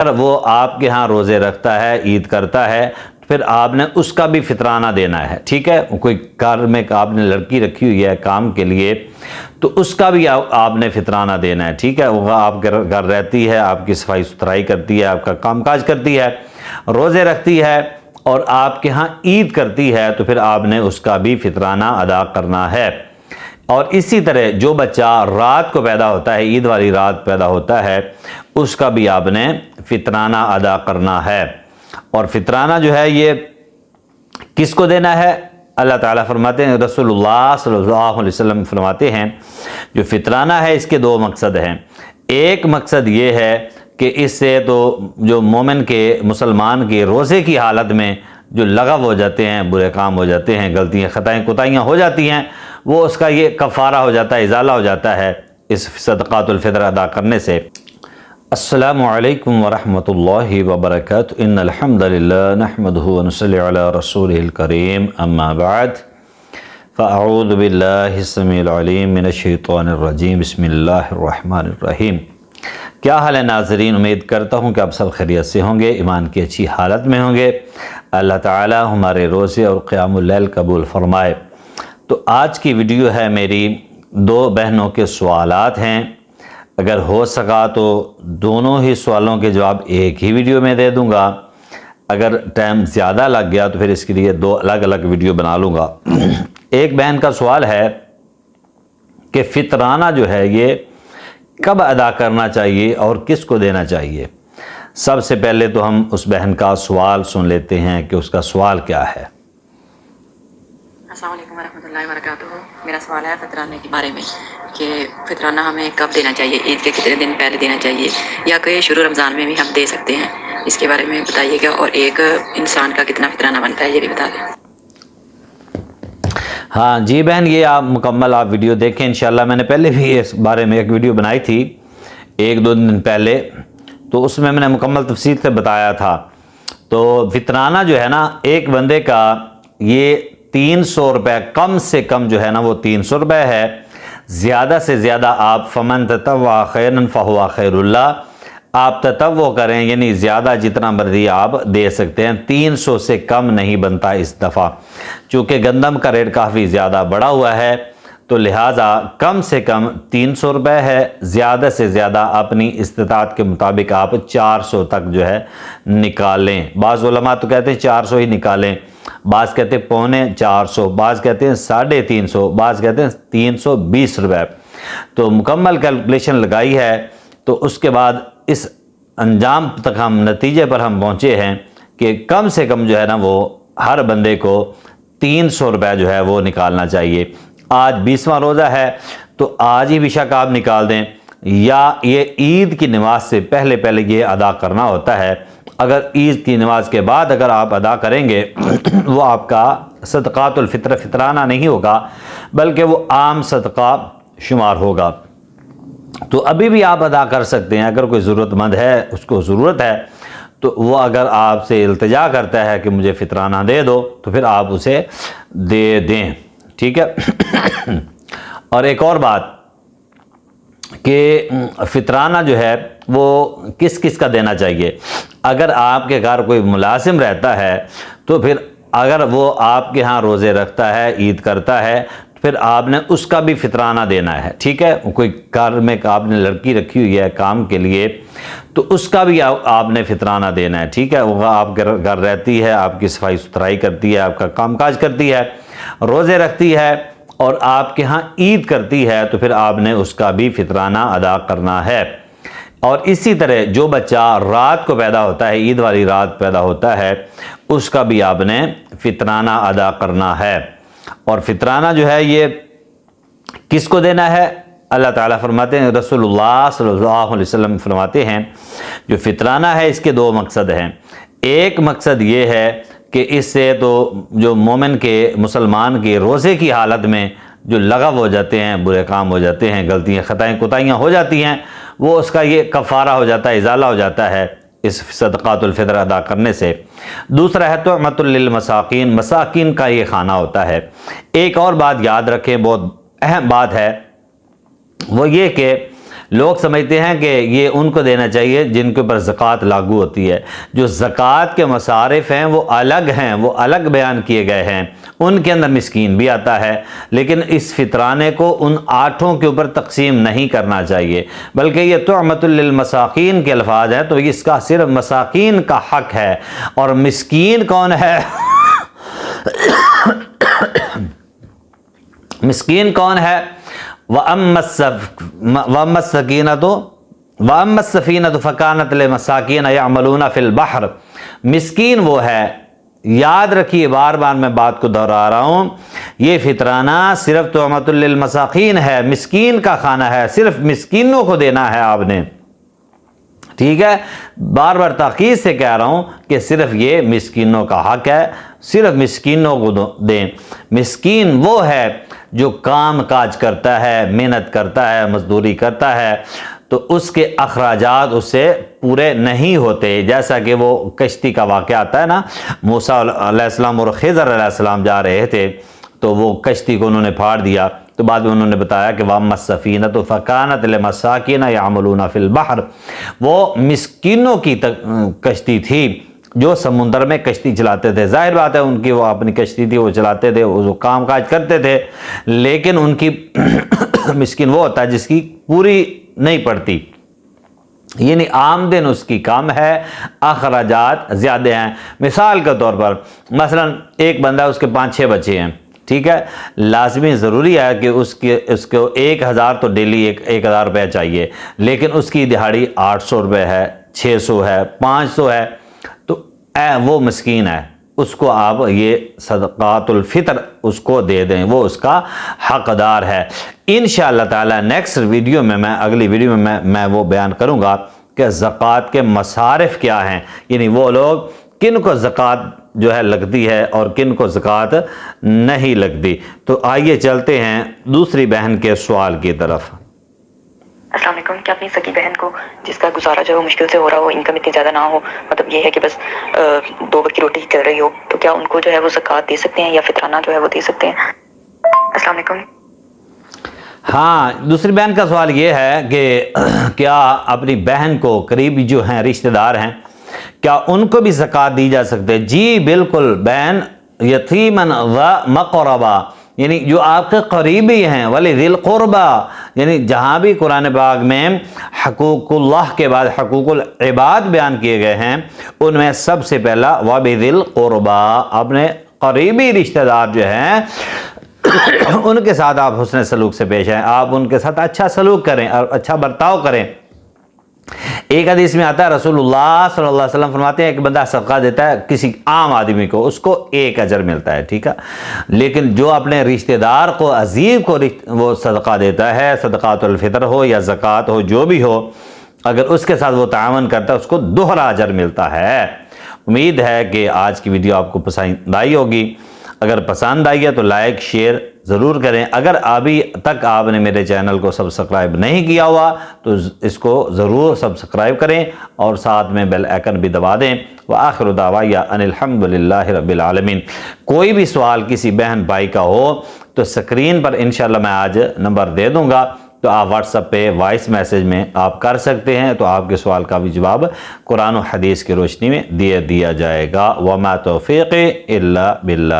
اگر وہ آپ کے ہاں روزے رکھتا ہے، عید کرتا ہے، پھر آپ نے اس کا بھی فطرانہ دینا ہے، ٹھیک ہے؟ کوئی گھر میں آپ نے لڑکی رکھی ہوئی ہے کام کے لیے، تو اس کا بھی آپ نے فطرانہ دینا ہے، ٹھیک ہے؟ وہ آپ کے گھر رہتی ہے، آپ کی صفائی ستھرائی کرتی ہے، آپ کا کام کاج کرتی ہے، روزے رکھتی ہے اور آپ کے ہاں عید کرتی ہے، تو پھر آپ نے اس کا بھی فطرانہ ادا کرنا ہے۔ اور اسی طرح جو بچہ رات کو پیدا ہوتا ہے، عید والی رات پیدا ہوتا ہے، اس کا بھی آپ نے فطرانہ ادا کرنا ہے۔ اور فطرانہ جو ہے یہ کس کو دینا ہے؟ اللہ تعالیٰ فرماتے ہیں، رسول اللہ صلی اللہ علیہ وسلم فرماتے ہیں، جو فطرانہ ہے اس کے دو مقصد ہیں۔ ایک مقصد یہ ہے کہ اس سے تو جو مومن کے، مسلمان کے روزے کی حالت میں جو لغو ہو جاتے ہیں، برے کام ہو جاتے ہیں، غلطیاں خطائیں کوتاہیاں ہو جاتی ہیں، وہ اس کا یہ کفارہ ہو جاتا ہے، ازالہ ہو جاتا ہے اس صدقات الفطر ادا کرنے سے۔ السلام علیکم ورحمۃ اللہ وبرکاتہ، ان الحمد للہ نحمدہ ونصلی علی رسولہ الکریم، اما بعد فاعوذ باللہ السمیع العلیم من الشیطان الرجیم، بسم اللہ الرحمن الرحیم۔ کیا حال ہے ناظرین؟ امید کرتا ہوں کہ آپ سب خیریت سے ہوں گے، ایمان کی اچھی حالت میں ہوں گے۔ اللہ تعالی ہمارے روزے اور قیام اللیل قبول فرمائے۔ تو آج کی ویڈیو ہے میری، دو بہنوں کے سوالات ہیں۔ اگر ہو سکا تو دونوں ہی سوالوں کے جواب ایک ہی ویڈیو میں دے دوں گا، اگر ٹائم زیادہ لگ گیا تو پھر اس کے لیے دو الگ الگ ویڈیو بنا لوں گا۔ ایک بہن کا سوال ہے کہ فطرانہ جو ہے یہ کب ادا کرنا چاہیے اور کس کو دینا چاہیے؟ سب سے پہلے تو ہم اس بہن کا سوال سن لیتے ہیں کہ اس کا سوال کیا ہے۔ السلام علیکم ورحمۃ اللہ وبرکاتہ۔ میرا سوال ہے فطرانے کے بارے میں کہ فطرانہ ہمیں کب دینا چاہیے؟ عید کے کتنے دن پہلے دینا چاہیے یا کہ شروع رمضان میں بھی ہم دے سکتے ہیں؟ اس کے بارے میں بتائیے گا، اور ایک انسان کا کتنا فطرانہ بنتا ہے یہ بھی بتا دیں۔ ہاں جی بہن، یہ آپ مکمل ویڈیو دیکھیں انشاءاللہ۔ میں نے پہلے بھی اس بارے میں ایک ویڈیو بنائی تھی ایک دو دن پہلے، تو اس میں نے مکمل تفصیل سے بتایا تھا۔ تو فطرانہ جو ہے نا، ایک بندے کا یہ 300 روپے کم سے کم جو ہے نا وہ 300 روپے ہے۔ زیادہ سے زیادہ آپ فمن تطوع خیرا فہو خیر اللہ، آپ تطوع کریں، یعنی زیادہ جتنا مرضی آپ دے سکتے ہیں۔ 300 سے کم نہیں بنتا اس دفعہ، چونکہ گندم کا ریٹ کافی زیادہ بڑھا ہوا ہے، تو لہٰذا کم سے کم 300 روپے ہے، زیادہ سے زیادہ اپنی استطاعت کے مطابق آپ 400 تک جو ہے نکالیں۔ بعض علماء تو کہتے ہیں 400 ہی نکالیں، بعض کہتے ہیں 450، بعض کہتے ہیں 350، بعض کہتے ہیں 320 روپے۔ تو مکمل کیلکولیشن لگائی ہے، تو اس کے بعد اس انجام تک ہم نتیجے پر ہم پہنچے ہیں کہ کم سے کم جو ہے نا وہ ہر بندے کو 300 روپے جو ہے وہ نکالنا چاہیے۔ آج 20واں روزہ ہے تو آج ہی بے شک آپ نکال دیں، یا یہ عید کی نماز سے پہلے یہ ادا کرنا ہوتا ہے۔ اگر عید کی نماز کے بعد اگر آپ ادا کریں گے وہ آپ کا صدقات الفطر فطرانہ نہیں ہوگا، بلکہ وہ عام صدقہ شمار ہوگا۔ تو ابھی بھی آپ ادا کر سکتے ہیں، اگر کوئی ضرورت مند ہے، اس کو ضرورت ہے، تو وہ اگر آپ سے التجا کرتا ہے کہ مجھے فطرانہ دے دو، تو پھر آپ اسے دے دیں، ٹھیک ہے۔ اور ایک اور بات کہ فطرانہ جو ہے وہ کس کس کا دینا چاہیے؟ اگر آپ کے گھر کوئی ملازم رہتا ہے تو پھر اگر وہ آپ کے ہاں روزے رکھتا ہے، عید کرتا ہے، پھر آپ نے اس کا بھی فطرانہ دینا ہے، ٹھیک ہے؟ کوئی گھر میں آپ نے لڑکی رکھی ہوئی ہے کام کے لیے، تو اس کا بھی آپ نے فطرانہ دینا ہے، ٹھیک ہے؟ وہ آپ کے گھر رہتی ہے، آپ کی صفائی ستھرائی کرتی ہے، آپ کا کام کاج کرتی ہے، روزے رکھتی ہے اور آپ کے ہاں عید کرتی ہے، تو پھر آپ نے اس کا بھی فطرانہ ادا کرنا ہے۔ اور اسی طرح جو بچہ رات کو پیدا ہوتا ہے، عید والی رات پیدا ہوتا ہے، اس کا بھی آپ نے فطرانہ ادا کرنا ہے۔ اور فطرانہ جو ہے یہ کس کو دینا ہے؟ اللہ تعالیٰ فرماتے ہیں، رسول اللہ صلی اللہ علیہ وسلم فرماتے ہیں، جو فطرانہ ہے اس کے دو مقصد ہیں۔ ایک مقصد یہ ہے کہ اس سے تو جو مومن کے، مسلمان کے روزے کی حالت میں جو لغو ہو جاتے ہیں، برے کام ہو جاتے ہیں، غلطیاں خطائیں کوتاہیاں ہو جاتی ہیں، وہ اس کا یہ کفارہ ہو جاتا ہے، ازالہ ہو جاتا ہے اس صدقات الفطر ادا کرنے سے۔ دوسرا ہے طعمۃ للمساکین، مساکین کا یہ کھانا ہوتا ہے۔ ایک اور بات یاد رکھیں، بہت اہم بات ہے، وہ یہ کہ لوگ سمجھتے ہیں کہ یہ ان کو دینا چاہیے جن کے اوپر زکوٰۃ لاگو ہوتی ہے. جو زکوٰۃ کے مصارف ہیں وہ الگ ہیں، وہ الگ بیان کیے گئے ہیں، ان کے اندر مسکین بھی آتا ہے. لیکن اس فطرانے کو ان 8 کے اوپر تقسیم نہیں کرنا چاہیے، بلکہ یہ طعمۃ للمساکین کے الفاظ ہیں، تو اس کا صرف مساکین کا حق ہے. اور مسکین کون ہے؟ مسکین کون ہے؟ وَأَمَّا السَّفِينَةُ فَكَانَتْ لِمَسَاكِينَ يَعْمَلُونَ فِي الْبَحْرِ. مسکین وہ ہے، یاد رکھیے، بار بار میں بات کو دہرا رہا ہوں، یہ فطرانہ صرف طعمۃ للمساکین ہے، مسکین کا کھانا ہے، صرف مسکینوں کو دینا ہے آپ نے. ٹھیک ہے، بار بار تاکید سے کہہ رہا ہوں کہ صرف یہ مسکینوں کا حق ہے، صرف مسکینوں کو دیں. مسکین وہ ہے جو کام کاج کرتا ہے، محنت کرتا ہے، مزدوری کرتا ہے، تو اس کے اخراجات اس سے پورے نہیں ہوتے. جیسا کہ وہ کشتی کا واقعہ آتا ہے نا، موسیٰ علیہ السلام اور خضر علیہ السلام جا رہے تھے تو وہ کشتی کو انہوں نے پھاڑ دیا، تو بعد میں انہوں نے بتایا کہ وَأَمَّا السَّفِينَةُ فَكَانَتْ لِمَسَاكِينَ يَعْمَلُونَ فِي الْبَحْرِ. وہ مسکینوں کی کشتی تھی جو سمندر میں کشتی چلاتے تھے. ظاہر بات ہے ان کی وہ اپنی کشتی تھی، وہ چلاتے تھے، وہ کام کاج کرتے تھے، لیکن ان کی مسکین وہ ہوتا ہے جس کی پوری نہیں پڑتی، یعنی آمدن اس کی کم ہے، اخراجات زیادہ ہیں. مثال کے طور پر مثلا ایک بندہ، اس کے 5-6 بچے ہیں، ٹھیک ہے، لازمی ضروری ہے کہ اس کو 1000 تو ڈیلی 1000 روپے چاہیے، لیکن اس کی دہاڑی 800 روپے ہے، 600 ہے، 500 ہے، تو وہ مسکین ہے. اس کو آپ یہ صدقات الفطر اس کو دے دیں، وہ اس کا حقدار ہے. انشاءاللہ تعالی نیکسٹ ویڈیو میں، اگلی ویڈیو میں وہ بیان کروں گا کہ زکوٰۃ کے مصارف کیا ہیں، یعنی وہ لوگ کن کو زکوٰۃ جو ہے لگتی ہے اور کن کو زکوٰۃ نہیں لگتی. تو آئیے چلتے ہیں دوسری بہن کے سوال کی طرف. السلام علیکم. کیا اپنی سکی بہن کو جس کا گزارا جو ہے وہ مشکل سے ہو رہا ہو، انکم اتنی زیادہ نہ ہو، مطلب یہ ہے کہ بس 2 وقت کی روٹی چل رہی ہو، تو کیا ان کو جو ہے وہ زکوٰۃ دے سکتے ہیں یا فطرانہ جو ہے وہ دے سکتے ہیں؟ السلام علیکم. ہاں، دوسری بہن کا سوال یہ ہے کہ کیا اپنی بہن کو قریبی جو ہیں رشتہ دار ہیں، کیا ان کو بھی زکوٰۃ دی جا سکتے؟ جی بالکل. بہن یتیمن و مقربہ، یعنی جو آپ کے قریبی ہیں، ولی القربہ، یعنی جہاں بھی قرآن پاک میں حقوق اللہ کے بعد حقوق العباد بیان کیے گئے ہیں، ان میں سب سے پہلا وبذی القربہ، اپنے قریبی رشتہ دار جو ہیں ان کے ساتھ آپ حسن سلوک سے پیش آئیں، آپ ان کے ساتھ اچھا سلوک کریں اور اچھا برتاؤ کریں. ایک حدیث میں آتا ہے، رسول اللہ صلی اللہ علیہ وسلم فرماتے ہیں کہ بندہ صدقہ دیتا ہے کسی عام آدمی کو، اس کو 1 اجر ملتا ہے، ٹھیک ہے، لیکن جو اپنے رشتہ دار کو، عزیز کو وہ صدقہ دیتا ہے، صدقات الفطر ہو یا زکوٰۃ ہو، جو بھی ہو، اگر اس کے ساتھ وہ تعاون کرتا ہے اس کو 2 اجر ملتا ہے. امید ہے کہ آج کی ویڈیو آپ کو پسند آئی ہوگی. اگر پسند آئی ہے تو لائک شیئر ضرور کریں. اگر ابھی تک آپ نے میرے چینل کو سبسکرائب نہیں کیا ہوا تو اس کو ضرور سبسکرائب کریں اور ساتھ میں بیل آئیکن بھی دبا دیں. وآخر دعوایا ان الحمدللہ رب العالمین. کوئی بھی سوال کسی بہن بھائی کا ہو تو اسکرین پر انشاءاللہ میں آج نمبر دے دوں گا، تو آپ واٹس ایپ پہ وائس میسیج میں آپ کر سکتے ہیں، تو آپ کے سوال کا بھی جواب قرآن و حدیث کی روشنی میں دیا جائے گا. وما توفیقی الا باللہ.